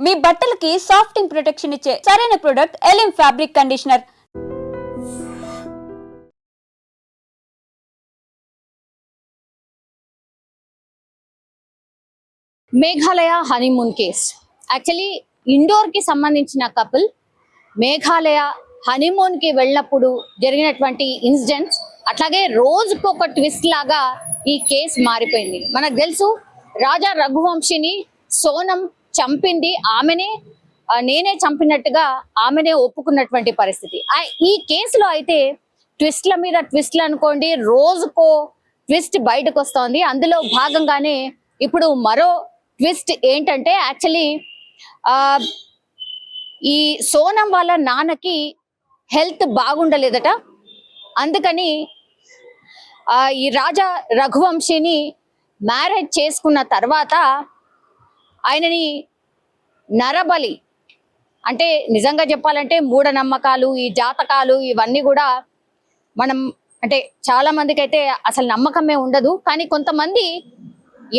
మీ బట్టలకి సాఫ్టింగ్ ప్రొటెక్షన్ ఇచ్చే సరైన ప్రొడక్ట్ ఎలిమ్ fabric conditioner. Meghalaya honeymoon case actually Indore కి సంబంధించిన కపుల్ మేఘాలయ హనీమూన్ కి వెళ్ళినప్పుడు జరిగినటువంటి ఇన్సిడెంట్స్ అట్లాగే రోజుకు ఒక ట్విస్ట్ లాగా ఈ కేసు మారిపోయింది. మనకు తెలుసు రాజా రఘువంశిని సోనం చంపింది ఆమెనే, నేనే చంపినట్టుగా ఆమెనే ఒప్పుకున్నటువంటి పరిస్థితి. ఈ కేసులో అయితే ట్విస్ట్ల మీద ట్విస్ట్లు అనుకోండి, రోజుకో ట్విస్ట్ బయటకు వస్తోంది. అందులో భాగంగానే ఇప్పుడు మరో ట్విస్ట్ ఏంటంటే యాక్చువల్లీ ఈ సోనం వాళ్ళ నాన్నకి హెల్త్ బాగుండలేదట. అందుకని ఈ రాజా రఘువంశిని మ్యారేజ్ చేసుకున్న తర్వాత ఆయనని నరబలి, అంటే నిజంగా చెప్పాలంటే మూఢనమ్మకాలు, ఈ జాతకాలు ఇవన్నీ కూడా మనం అంటే చాలా మందికి అయితే అసలు నమ్మకమే ఉండదు. కానీ కొంతమంది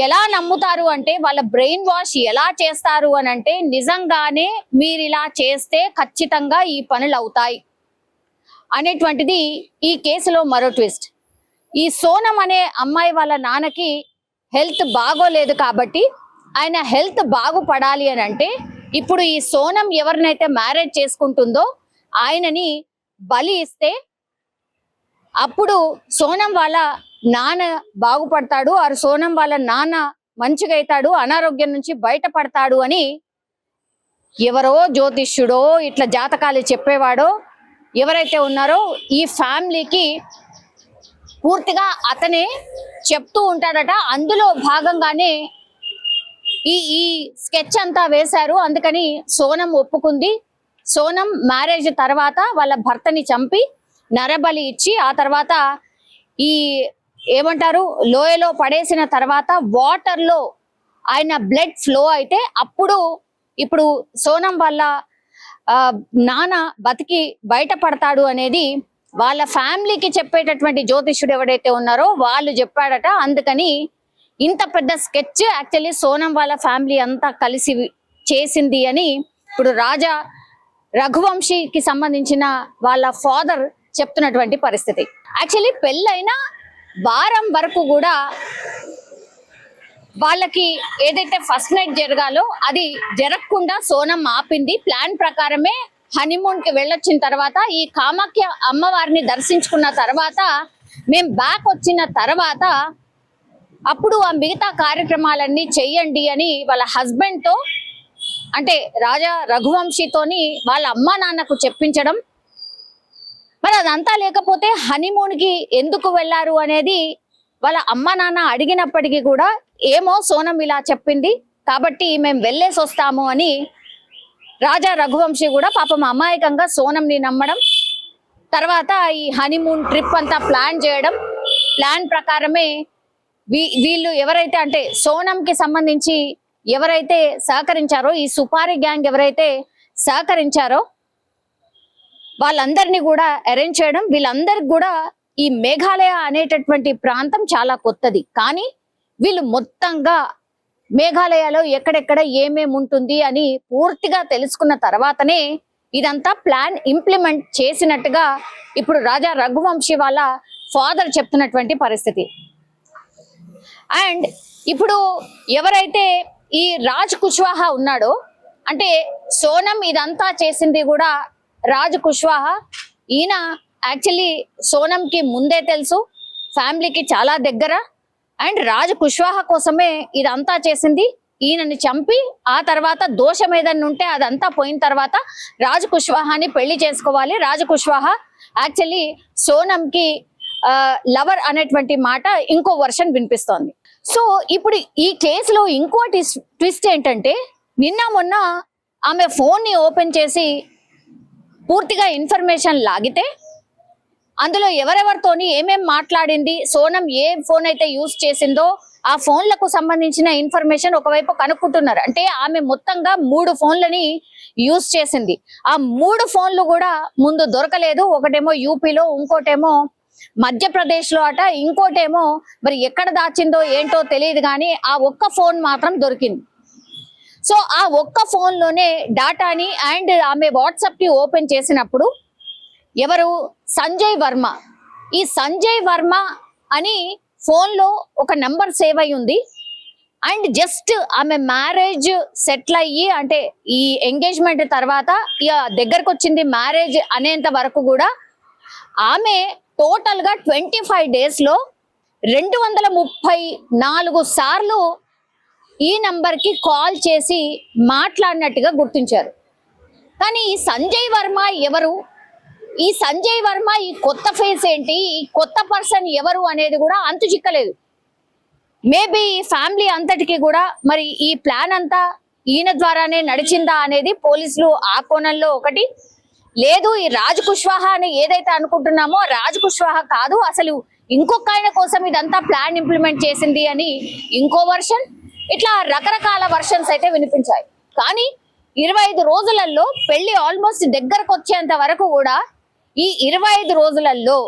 ఎలా నమ్ముతారు అంటే వాళ్ళ బ్రెయిన్ వాష్ ఎలా చేస్తారు అని అంటే నిజంగానే మీరు ఇలా చేస్తే ఖచ్చితంగా ఈ పనులు అవుతాయి అనేటువంటిది ఈ కేసులో మరో ట్విస్ట్. ఈ సోనం అనే అమ్మాయి వాళ్ళ నాన్నకి హెల్త్ బాగోలేదు కాబట్టి ఆయన హెల్త్ బాగుపడాలి అని అంటే ఇప్పుడు ఈ సోనం ఎవరినైతే మ్యారేజ్ చేసుకుంటుందో ఆయనని బలి ఇస్తే అప్పుడు సోనం వాళ్ళ నాన్న బాగుపడతాడు, ఆ సోనం వాళ్ళ నాన్న మంచిగా అవుతాడు, అనారోగ్యం నుంచి బయటపడతాడు అని ఎవరో జ్యోతిష్యుడో ఇట్లా జాతకాలు చెప్పేవాడో ఎవరైతే ఉన్నారో ఈ ఫ్యామిలీకి పూర్తిగా అతనే చెప్తూ ఉంటాడట. అందులో భాగంగానే ఈ స్కెచ్ అంతా వేశారు. అందుకని సోనం ఒప్పుకుంది. సోనం మ్యారేజ్ తర్వాత వాళ్ళ భర్తని చంపి నరబలి ఇచ్చి ఆ తర్వాత ఈ ఏమంటారు లోయలో పడేసిన తర్వాత వాటర్లో ఆయన బ్లడ్ ఫ్లో అయితే అప్పుడు ఇప్పుడు సోనం వాళ్ళ నాన్న బతికి బయటపడతాడు అనేది వాళ్ళ ఫ్యామిలీకి చెప్పేటటువంటి జ్యోతిష్యుడు ఎవరైతే ఉన్నారో వాళ్ళు చెప్పాడట. అందుకని ఇంత పెద్ద స్కెచ్ యాక్చువల్లీ సోనం వాళ్ళ ఫ్యామిలీ అంతా కలిసి చేసింది అని ఇప్పుడు రాజా రఘువంశికి సంబంధించిన వాళ్ళ ఫాదర్ చెప్తున్నటువంటి పరిస్థితి. యాక్చువల్లీ పెళ్ళైన వారం వరకు కూడా వాళ్ళకి ఏదైతే ఫస్ట్ నైట్ జరగాలో అది జరగకుండా సోనం ఆపింది. ప్లాన్ ప్రకారమే హనీమూన్ కి వెళ్ళొచ్చిన తర్వాత ఈ కామాఖ్య అమ్మవారిని దర్శించుకున్న తర్వాత మేము బ్యాక్ వచ్చిన తర్వాత అప్పుడు ఆ మిగతా కార్యక్రమాలన్నీ చెయ్యండి అని వాళ్ళ హస్బెండ్ తో అంటే రాజా రఘువంశితోని వాళ్ళ అమ్మా నాన్నకు చెప్పించడం. మరి అదంతా లేకపోతే హనీమూన్ కి ఎందుకు వెళ్ళారు అనేది వాళ్ళ అమ్మా నాన్న అడిగినప్పటికీ కూడా ఏమో సోనం ఇలా చెప్పింది కాబట్టి మేము వెళ్ళేసి వస్తాము అని రాజా రఘువంశి కూడా పాపం అమాయకంగా సోనంని నమ్మడం, తర్వాత ఈ హనీమూన్ ట్రిప్ అంతా ప్లాన్ చేయడం. ప్లాన్ ప్రకారమే వీళ్ళు ఎవరైతే అంటే సోనంకి సంబంధించి ఎవరైతే సహకరించారో ఈ సుపారీ గ్యాంగ్ ఎవరైతే సహకరించారో వాళ్ళందరినీ కూడా అరేంజ్ చేయడం. వీళ్ళందరికి కూడా ఈ మేఘాలయ అనేటటువంటి ప్రాంతం చాలా కొత్తది, కానీ వీళ్ళు మొత్తంగా మేఘాలయలో ఎక్కడెక్కడ ఏమేమి ఉంటుంది అని పూర్తిగా తెలుసుకున్న తర్వాతనే ఇదంతా ప్లాన్ ఇంప్లిమెంట్ చేసినట్టుగా ఇప్పుడు రాజా రఘువంశి వాళ్ళ ఫాదర్ చెప్తున్నటువంటి పరిస్థితి. అండ్ ఇప్పుడు ఎవరైతే ఈ రాజ్ కుష్వాహా ఉన్నాడో అంటే సోనం ఇదంతా చేసింది కూడా రాజ్ కుష్వాహా. ఈయన యాక్చువల్లీ సోనంకి ముందే తెలుసు, ఫ్యామిలీకి చాలా దగ్గర. అండ్ రాజ్ కుష్వాహా కోసమే ఇదంతా చేసింది. ఈయనని చంపి ఆ తర్వాత దోషం ఏదన్నా ఉంటే అదంతా పోయిన తర్వాత రాజ్ కుష్వాహాని పెళ్లి చేసుకోవాలి. రాజ్ కుష్వాహా యాక్చువల్లీ సోనంకి లవర్ అనేటువంటి మాట ఇంకో వర్షన్ వినిపిస్తోంది. సో ఇప్పుడు ఈ కేసులో ఇంకో ట్విస్ట్ ఏంటంటే నిన్న మొన్న ఆమె ఫోన్ ని ఓపెన్ చేసి పూర్తిగా ఇన్ఫర్మేషన్ లాగితే అందులో ఎవరెవరితోని ఏమేం మాట్లాడింది, సోనం ఏ ఫోన్ అయితే యూజ్ చేసిందో ఆ ఫోన్లకు సంబంధించిన ఇన్ఫర్మేషన్ ఒకవైపు కనుక్కుంటున్నారు. అంటే ఆమె మొత్తంగా 3 ఫోన్లని యూజ్ చేసింది. ఆ 3 ఫోన్లు కూడా ముందు దొరకలేదు. ఒకటేమో యూపీలో, ఇంకోటేమో మధ్యప్రదేశ్ లో అట, ఇంకోటేమో మరి ఎక్కడ దాచిందో ఏంటో తెలియదు, కానీ ఆ ఒక్క ఫోన్ మాత్రం దొరికింది. సో ఆ ఒక్క ఫోన్లోనే డాటాని అండ్ ఆమె వాట్సాప్ని ఓపెన్ చేసినప్పుడు ఎవరు సంజయ్ వర్మ, ఈ సంజయ్ వర్మ అని ఫోన్లో ఒక నెంబర్ సేవ్ అయి ఉంది. అండ్ జస్ట్ ఆమె మ్యారేజ్ సెటిల్ అయ్యి అంటే ఈ ఎంగేజ్మెంట్ తర్వాత ఇక దగ్గరకు వచ్చింది మ్యారేజ్ అనేంత వరకు కూడా ఆమె టోటల్గా 25 డేస్లో 234 సార్లు ఈ నంబర్కి కాల్ చేసి మాట్లాడినట్టుగా గుర్తించారు. కానీ ఈ సంజయ్ వర్మ ఎవరు, ఈ సంజయ్ వర్మ ఈ కొత్త ఫేస్ ఏంటి, ఈ కొత్త పర్సన్ ఎవరు అనేది కూడా అంతు చిక్కలేదు. మేబీ ఫ్యామిలీ అంతటికి కూడా మరి ఈ ప్లాన్ అంతా ఈయన ద్వారానే నడిచిందా అనేది పోలీసులు ఆ కోణంలో ఒకటి, లేదు ఈ రాజ్ కుష్వాహా అని ఏదైతే అనుకుంటున్నామో రాజ్ కుష్వాహా కాదు, అసలు ఇంకొక ఆయన కోసం ఇదంతా ప్లాన్ ఇంప్లిమెంట్ చేసింది అని ఇంకో వర్షన్, ఇట్లా రకరకాల వర్షన్స్ అయితే వినిపించాయి. కానీ 25 రోజులలో పెళ్లి ఆల్మోస్ట్ దగ్గరకు వచ్చేంత వరకు కూడా ఈ 25 రోజులలో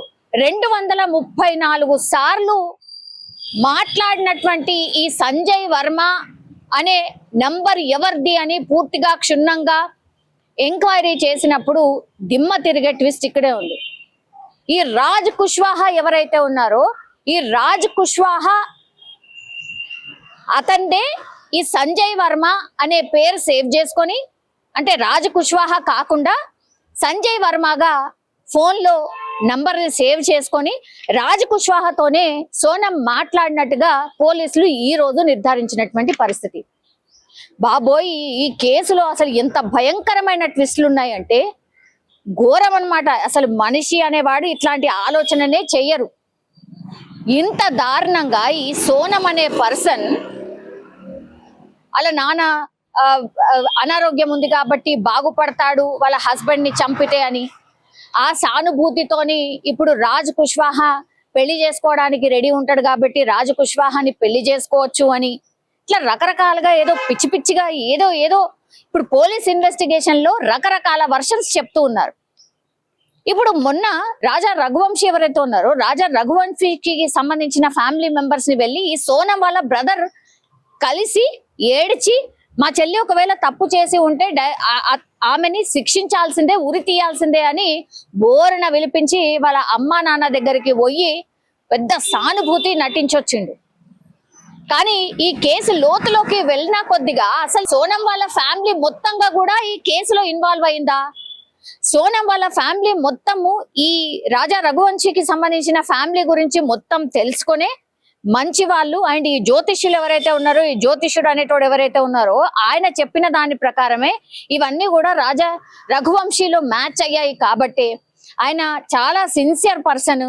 234 సార్లు మాట్లాడినటువంటి ఈ సంజయ్ వర్మ అనే నంబర్ ఎవరిది అని పూర్తిగా క్షుణ్ణంగా ఎంక్వైరీ చేసినప్పుడు దిమ్మ తిరిగే ట్విస్ట్ ఇక్కడే ఉంది. ఈ రాజ్ కుష్వాహా ఎవరైతే ఉన్నారో ఈ రాజ్ కుష్వాహా అతన్నే ఈ సంజయ్ వర్మ అనే పేరు సేవ్ చేసుకొని, అంటే రాజ్ కుష్వాహా కాకుండా సంజయ్ వర్మగా ఫోన్లో నంబర్ సేవ్ చేసుకొని రాజ్ కుష్వాహాతోనే సోనం మాట్లాడినట్టుగా పోలీసులు ఈ రోజు నిర్ధారించినటువంటి పరిస్థితి. బాబోయ్, ఈ కేసులో అసలు ఎంత భయంకరమైన ట్విస్టులు ఉన్నాయంటే ఘోరం అన్నమాట. అసలు మనిషి అనేవాడు ఇట్లాంటి ఆలోచననే చెయ్యరు. ఇంత దారుణంగా ఈ సోనం అనే పర్సన్ అలా నాన్న అనారోగ్యం ఉంది కాబట్టి బాగుపడతాడు వాళ్ళ హస్బెండ్ ని చంపితే అని ఆ సానుభూతితోని ఇప్పుడు రాజ్ కుష్వాహా పెళ్లి చేసుకోవడానికి రెడీ ఉంటాడు కాబట్టి రాజ్ కుష్వాహాని పెళ్లి చేసుకోవచ్చు అని ఇట్లా రకరకాలుగా ఏదో పిచ్చి పిచ్చిగా ఏదో ఇప్పుడు పోలీస్ ఇన్వెస్టిగేషన్ లో రకరకాల వర్షన్స్ చెప్తూ ఉన్నారు. ఇప్పుడు మొన్న రాజా రఘువంశీ ఎవరైతే ఉన్నారో రాజా రఘువంశీకి సంబంధించిన ఫ్యామిలీ మెంబర్స్ ని వెళ్ళి ఈ సోనం వాళ్ళ బ్రదర్ కలిసి ఏడ్చి మా చెల్లి ఒకవేళ తప్పు చేసి ఉంటే ఆమెని శిక్షించాల్సిందే, ఉరి తీయాల్సిందే అని బోరున విలిపించి వాళ్ళ అమ్మా నాన్న దగ్గరికి పోయి పెద్ద సానుభూతి నటించొచ్చిండు. కానీ ఈ కేసు లోతులోకి వెళ్ళిన కొద్దిగా అసలు సోనం వాళ్ళ ఫ్యామిలీ మొత్తంగా కూడా ఈ కేసులో ఇన్వాల్వ్ అయిందా, సోనం వాళ్ళ ఫ్యామిలీ మొత్తము ఈ రాజా రఘువంశీకి సంబంధించిన ఫ్యామిలీ గురించి మొత్తం తెలుసుకునే మంచి వాళ్ళు అండ్ ఈ జ్యోతిష్యులు ఎవరైతే ఉన్నారో ఈ జ్యోతిష్యుడు అనేటోడు ఎవరైతే ఉన్నారో ఆయన చెప్పిన దాని ప్రకారమే ఇవన్నీ కూడా రాజా రఘువంశీలో మ్యాచ్ అయ్యాయి. కాబట్టి ఆయన చాలా సిన్సియర్ పర్సన్,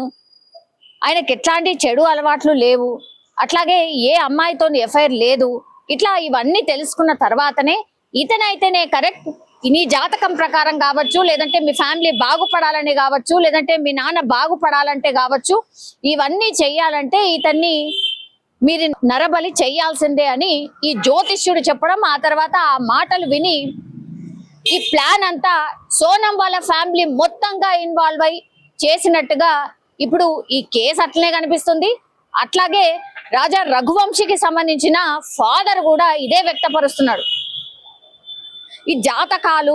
ఆయనకి ఎట్లాంటి చెడు అలవాట్లు లేవు, అట్లాగే ఏ అమ్మాయితో ఎఫ్ఐఆర్ లేదు. ఇట్లా ఇవన్నీ తెలుసుకున్న తర్వాతనే ఇతనైతేనే కరెక్ట్, నీ జాతకం ప్రకారం కావచ్చు, లేదంటే మీ ఫ్యామిలీ బాగుపడాలని కావచ్చు, లేదంటే మీ నాన్న బాగుపడాలంటే కావచ్చు, ఇవన్నీ చెయ్యాలంటే ఇతన్ని మీరు నరబలి చెయ్యాల్సిందే అని ఈ జ్యోతిష్యుడు చెప్పడం, ఆ తర్వాత ఆ మాటలు విని ఈ ప్లాన్ అంతా సోనం వాళ్ళ ఫ్యామిలీ మొత్తంగా ఇన్వాల్వ్ అయి చేసినట్టుగా ఇప్పుడు ఈ కేసు అట్లనే కనిపిస్తుంది. అట్లాగే రాజా రఘువంశీకి సంబంధించిన ఫాదర్ కూడా ఇదే వ్యక్తపరుస్తున్నాడు. ఈ జాతకాలు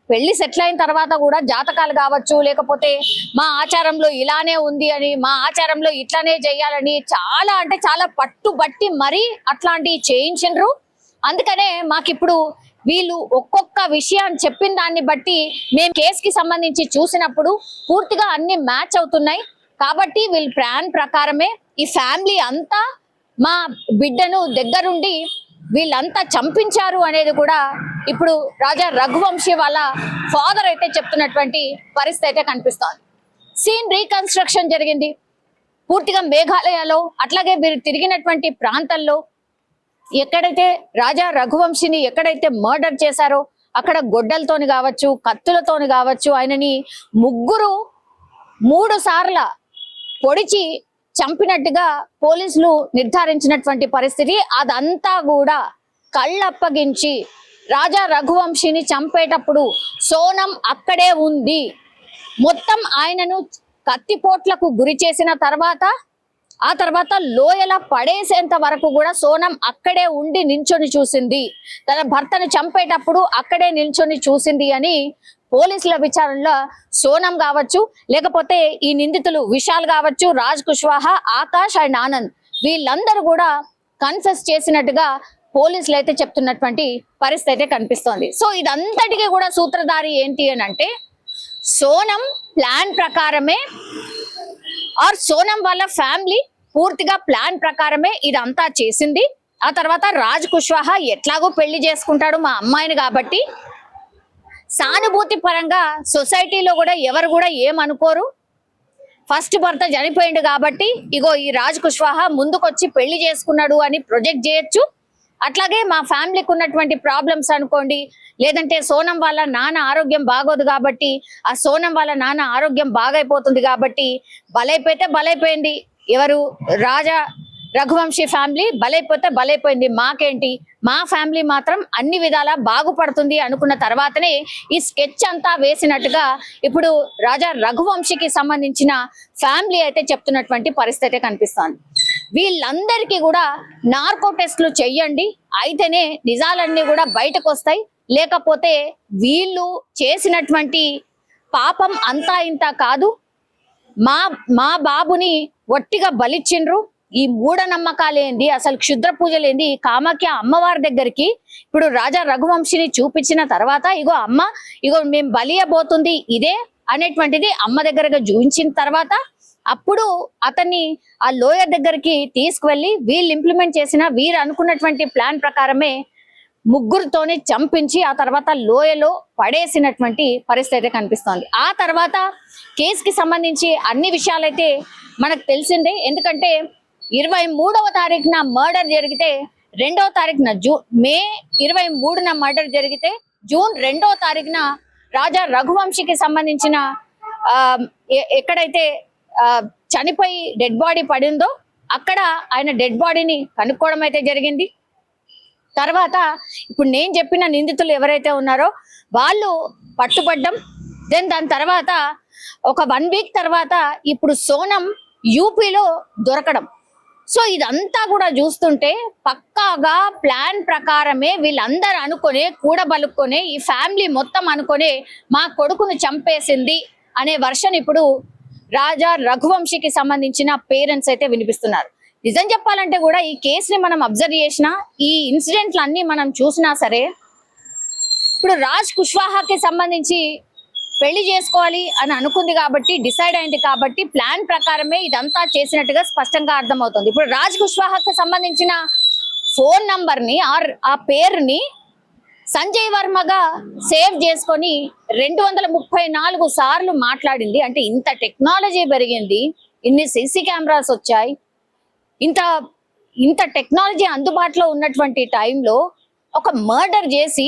పెళ్లి సెటిల్ అయిన తర్వాత కూడా జాతకాలు కావచ్చు, లేకపోతే మా ఆచారంలో ఇలానే ఉంది అని, మా ఆచారంలో ఇట్లానే చేయాలని చాలా అంటే చాలా పట్టుబట్టి మరీ అట్లాంటివి చేయించిండ్రు. అందుకనే మాకిప్పుడు వీళ్ళు ఒక్కొక్క విషయాన్ని చెప్పిన దాన్ని బట్టి మేము కేసుకి సంబంధించి చూసినప్పుడు పూర్తిగా అన్ని మ్యాచ్ అవుతున్నాయి. కాబట్టి వీళ్ళ ప్లాన్ ప్రకారమే ఈ ఫ్యామిలీ అంతా మా బిడ్డను దగ్గరుండి వీళ్ళంతా చంపించారు అనేది కూడా ఇప్పుడు రాజా రఘువంశీ వాళ్ళ ఫాదర్ అయితే చెప్తున్నటువంటి పరిస్థితి అయితే కనిపిస్తోంది. సీన్ రీకన్స్ట్రక్షన్ జరిగింది పూర్తిగా మేఘాలయలో, అట్లాగే వీరు తిరిగినటువంటి ప్రాంతాల్లో ఎక్కడైతే రాజా రఘువంశీని ఎక్కడైతే మర్డర్ చేశారో అక్కడ గొడ్డలతోని కావచ్చు, కత్తులతోని కావచ్చు, ఆయనని 3 సార్ల పొడిచి చంపినట్టుగా పోలీసులు నిర్ధారించినటువంటి పరిస్థితి. అదంతా కూడా కళ్ళప్పగించి రాజా రఘువంశీని చంపేటప్పుడు సోనం అక్కడే ఉంది, మొత్తం ఆయనను కత్తిపోట్లకు గురి చేసిన తర్వాత ఆ తర్వాత లోయల పడేసేంత వరకు కూడా సోనం అక్కడే ఉండి నిల్చొని చూసింది, తన భర్తను చంపేటప్పుడు అక్కడే నిల్చొని చూసింది అని పోలీసుల విచారణలో సోనం కావచ్చు, లేకపోతే ఈ నిందితులు విశాల్ కావచ్చు, రాజ్ కుష్వాహా, ఆకాష్ అండ్ ఆనంద్ వీళ్ళందరూ కూడా కన్ఫెస్ చేసినట్టుగా పోలీసులు అయితే చెప్తున్నటువంటి పరిస్థితి అయితే కనిపిస్తోంది. సో ఇదంతటికీ కూడా సూత్రధారి ఏంటి అని అంటే సోనం ప్లాన్ ప్రకారమే ఆర్ సోనం వాళ్ళ ఫ్యామిలీ పూర్తిగా ప్లాన్ ప్రకారమే ఇదంతా చేసింది. ఆ తర్వాత రాజ్ కుష్వాహా ఎట్లాగో పెళ్లి చేసుకుంటాడు మా అమ్మాయిని కాబట్టి సానుభూతి పరంగా సొసైటీలో కూడా ఎవరు కూడా ఏమనుకోరు, ఫస్ట్ భర్త చనిపోయిండు కాబట్టి ఇగో ఈ రాజ్ కుష్వాహా ముందుకొచ్చి పెళ్లి చేసుకున్నాడు అని ప్రొజెక్ట్ చేయొచ్చు. అట్లాగే మా ఫ్యామిలీకి ఉన్నటువంటి ప్రాబ్లమ్స్ అనుకోండి, లేదంటే సోనం వాళ్ళ నాన్న ఆరోగ్యం బాగోదు కాబట్టి ఆ సోనం వాళ్ళ నాన్న ఆరోగ్యం బాగైపోతుంది కాబట్టి బలైపోతే బలైపోయింది, ఎవరు రాజా రఘువంశీ ఫ్యామిలీ బలైపోతే బలైపోయింది, మాకేంటి, మా ఫ్యామిలీ మాత్రం అన్ని విధాలా బాగుపడుతుంది అనుకున్న తర్వాతనే ఈ స్కెచ్ అంతా వేసినట్టుగా ఇప్పుడు రాజా రఘువంశీకి సంబంధించిన ఫ్యామిలీ అయితే చెప్తున్నటువంటి పరిస్థితి కనిపిస్తోంది. వీళ్ళందరికీ కూడా నార్కో టెస్టులు చెయ్యండి, అయితేనే నిజాలన్నీ కూడా బయటకు వస్తాయి, లేకపోతే వీళ్ళు చేసినటువంటి పాపం అంతా ఇంత కాదు, మా బాబుని ఒట్టిగా బలిచ్చిండ్రు, ఈ మూఢనమ్మకాలేంది, అసలు క్షుద్ర పూజలేంది, కామాఖ్య అమ్మవారి దగ్గరికి ఇప్పుడు రాజా రఘువంశిని చూపించిన తర్వాత ఇగో అమ్మ ఇగో మేము బలియబోతుంది ఇదే అనేటువంటిది అమ్మ దగ్గరగా చూపించిన తర్వాత అప్పుడు అతన్ని ఆ లోయర్ దగ్గరికి తీసుకువెళ్ళి వీళ్ళు ఇంప్లిమెంట్ చేసిన వీరు అనుకున్నటువంటి ప్లాన్ ప్రకారమే ముగ్గురితోనే చంపించి ఆ తర్వాత లోయలో పడేసినటువంటి పరిస్థితి కనిపిస్తోంది. ఆ తర్వాత కేసుకి సంబంధించి అన్ని విషయాలైతే మనకు తెలిసిందే. ఎందుకంటే 23వ తారీఖున మర్డర్ జరిగితే 2వ తారీఖున మే 23న మర్డర్ జరిగితే జూన్ 2వ తారీఖున రాజా రఘువంశీకి సంబంధించిన ఎక్కడైతే చనిపోయి డెడ్ బాడీ పడిందో అక్కడ ఆయన డెడ్ బాడీని కనుక్కోవడం అయితే జరిగింది. తర్వాత ఇప్పుడు నేను చెప్పిన నిందితులు ఎవరైతే ఉన్నారో వాళ్ళు పట్టుబడ్డం, దెన్ దాని తర్వాత ఒక 1 వీక్ తర్వాత ఇప్పుడు సోనం యూపీలో దొరకడం. సో ఇదంతా కూడా చూస్తుంటే పక్కాగా ప్లాన్ ప్రకారమే వీళ్ళందరూ అనుకునే కూడబలుక్కునే ఈ ఫ్యామిలీ మొత్తం అనుకునే మా కొడుకును చంపేసింది అనే వర్షన్ ఇప్పుడు రాజా రఘువంశీకి సంబంధించిన పేరెంట్స్ అయితే వినిపిస్తున్నారు. నిజం చెప్పాలంటే కూడా ఈ కేసుని మనం అబ్జర్వ్ చేసినా, ఈ ఇన్సిడెంట్లు అన్ని మనం చూసినా సరే ఇప్పుడు రాజ్ కుష్వాహాకి సంబంధించి పెళ్లి చేసుకోవాలి అని అనుకుంది కాబట్టి, డిసైడ్ అయింది కాబట్టి ప్లాన్ ప్రకారమే ఇదంతా చేసినట్టుగా స్పష్టంగా అర్థమవుతుంది. ఇప్పుడు రాజ్ కుష్వాహాకి సంబంధించిన ఫోన్ నంబర్ని ఆ పేరుని సంజయ్ వర్మగా సేవ్ చేసుకొని 234 సార్లు మాట్లాడింది. అంటే ఇంత టెక్నాలజీ పెరిగింది, ఇన్ని సీసీ కెమెరాస్ వచ్చాయి, ఇంత టెక్నాలజీ అందుబాటులో ఉన్నటువంటి టైంలో ఒక మర్డర్ చేసి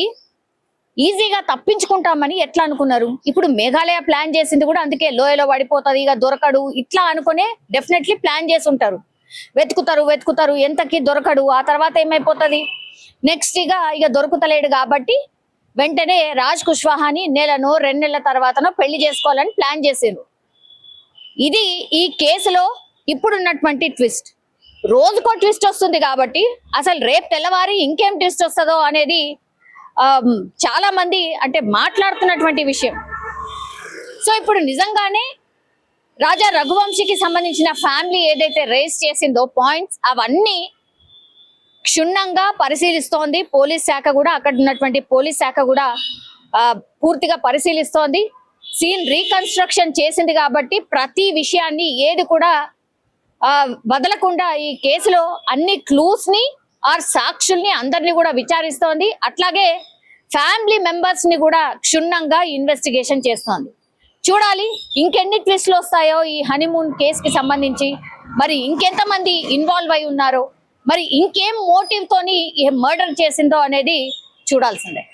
ఈజీగా తప్పించుకుంటామని ఎట్లా అనుకున్నారు? ఇప్పుడు మేఘాలయ ప్లాన్ చేసింది కూడా అందుకే, లోయలో పడిపోతుంది ఇక దొరకడు ఇట్లా అనుకునే డెఫినెట్లీ ప్లాన్ చేసి ఉంటారు. వెతుకుతారు ఎంతకి దొరకడు, ఆ తర్వాత ఏమైపోతుంది, నెక్స్ట్ ఇక దొరుకుతలేడు కాబట్టి వెంటనే రాజ్ కుష్వాహాని 1 నెలనో 2 నెలల తర్వాతనో పెళ్లి చేసుకోవాలని ప్లాన్ చేశారు. ఇది ఈ కేసులో ఇప్పుడున్నటువంటి ట్విస్ట్. రోజుకో ట్విస్ట్ వస్తుంది కాబట్టి అసలు రేపు తెల్లవారి ఇంకేం ట్విస్ట్ వస్తుందో అనేది చాలా మంది అంటే మాట్లాడుతున్నటువంటి విషయం. సో ఇప్పుడు నిజంగానే రాజా రఘువంశీకి సంబంధించిన ఫ్యామిలీ ఏదైతే రేస్ చేసిందో పాయింట్స్ అవన్నీ క్షుణ్ణంగా పరిశీలిస్తోంది పోలీస్ శాఖ కూడా. అక్కడ ఉన్నటువంటి పోలీస్ శాఖ కూడా పూర్తిగా పరిశీలిస్తోంది. సీన్ రీకన్స్ట్రక్షన్ చేసింది కాబట్టి ప్రతి విషయాన్ని ఏది కూడా వదలకుండా ఈ కేసులో అన్ని క్లూస్ ని సాక్షుల్ని అందరినీ కూడా విచారిస్తోంది. అట్లాగే ఫ్యామిలీ మెంబర్స్ ని కూడా క్షుణ్ణంగా ఇన్వెస్టిగేషన్ చేస్తోంది. చూడాలి ఇంకెన్ని ట్విస్ట్లు వస్తాయో ఈ హనీమూన్ కేసుకి సంబంధించి, మరి ఇంకెంతమంది ఇన్వాల్వ్ అయి ఉన్నారో, మరి ఇంకేం మోటివ్ తోని మర్డర్ చేసిందో అనేది చూడాల్సిందే.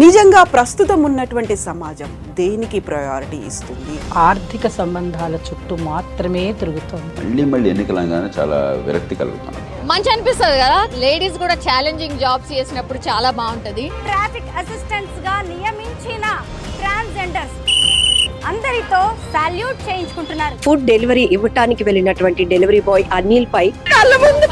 నిజంగా ప్రస్తుతం ఉన్నటువంటి సమాజం దేనికి ప్రయారిటీ ఇస్తుంది? ఆర్థిక సంబంధాల చుట్టూ మాత్రమే తిరుగుతోంది. మళ్ళీ ఎన్నికలంగానే చాలా విరక్తి కలుగుతున్నాం. మంచి అనిపిస్తుంది కదా, లేడీస్ కూడా ఛాలెంజింగ్ జాబ్స్ చేసినప్పుడు చాలా బాగుంటది. ట్రాఫిక్ అసిస్టెంట్స్ గా నియమించిన ట్రాన్స్జెండర్స్ అందరితో సాల్యూట్ చేయించుకుంటున్నారు. ఫుడ్ డెలివరీ ఇవ్వటానికి వెళ్ళినటువంటి డెలివరీ బాయ్ అనిల్ పై కళ్ళ ముందు